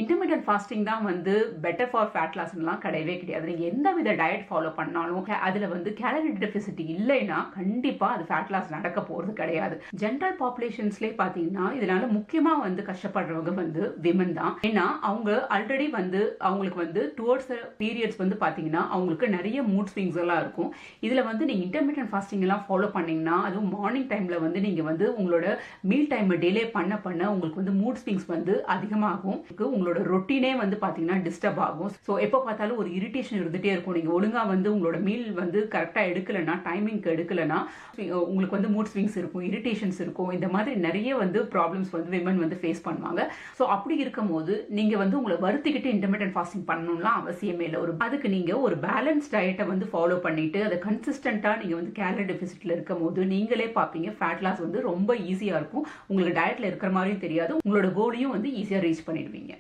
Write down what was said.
Intermediate fasting தான் வந்து better for fat லாஸ்லாம் கிடையவே கிடையாது. நீங்கள் எந்த வித டயட் ஃபாலோ பண்ணாலும் அதில் வந்து கேலரி டெபிசிட் இல்லைன்னா கண்டிப்பாக அது ஃபேட் லாஸ் நடக்க போகிறது கிடையாது. ஜென்ரல் பாப்புலேஷன்ஸ்லேயே பார்த்தீங்கன்னா இதனால முக்கியமாக வந்து கஷ்டப்படுறவங்க வந்து விமன் தான். ஏன்னா அவங்க ஆல்ரெடி வந்து அவங்களுக்கு வந்து டுவர்ட்ஸ் பீரியட்ஸ் வந்து பார்த்தீங்கன்னா அவங்களுக்கு நிறைய மூட் ஸ்விங்ஸ் எல்லாம் இருக்கும். இதில் வந்து நீங்கள் இன்டர்மீடியட் ஃபாஸ்டிங் எல்லாம் ஃபாலோ பண்ணீங்கன்னா அதுவும் மார்னிங் டைமில் வந்து நீங்கள் வந்து உங்களோட மீல் டைமை டிலே பண்ண உங்களுக்கு வந்து மூட் ஸ்விங்ஸ் வந்து அதிகமாகும். உங்களோட ரொட்டீனே வந்து பாத்தீங்கன்னா டிஸ்டர்ப் ஆகும். ஸோ எப்போ பார்த்தாலும் ஒரு இரிட்டேஷன் இருந்துட்டே இருக்கும். நீங்க ஒழுங்கா வந்து உங்களோட மீல் வந்து கரெக்டா எடுக்கலன்னா, டைமிங்க்கு எடுக்கலன்னா உங்களுக்கு வந்து மூட் ஸ்விங்ஸ் இருக்கும், இரிட்டேஷன்ஸ் இருக்கும். இந்த மாதிரி நிறைய வந்து ப்ராப்ளம்ஸ் வந்து விமன் வந்து ஃபேஸ் பண்ணுவாங்க. ஸோ அப்படி இருக்கும் போது நீங்க வந்து உங்களை வருத்திக்கிட்டு இன்டர்மீடியட் ஃபாஸ்டிங் பண்ணணும்லாம் அவசியமே இல்லை. அதுக்கு நீங்க ஒரு பேலன்ஸ் டயட்டை வந்து ஃபாலோ பண்ணிட்டு அதை கன்சிஸ்டன்டா நீங்க வந்து கேலரி டெபிசிட்ல இருக்கும் போது நீங்களே பார்ப்பீங்க ஃபேட் லாஸ் வந்து ரொம்ப ஈஸியா இருக்கும். உங்களுக்கு டயட்ல இருக்கிற மாதிரியும் தெரியாது, உங்களோட கோலையும் வந்து ஈஸியா ரீச் பண்ணிடுவீங்க.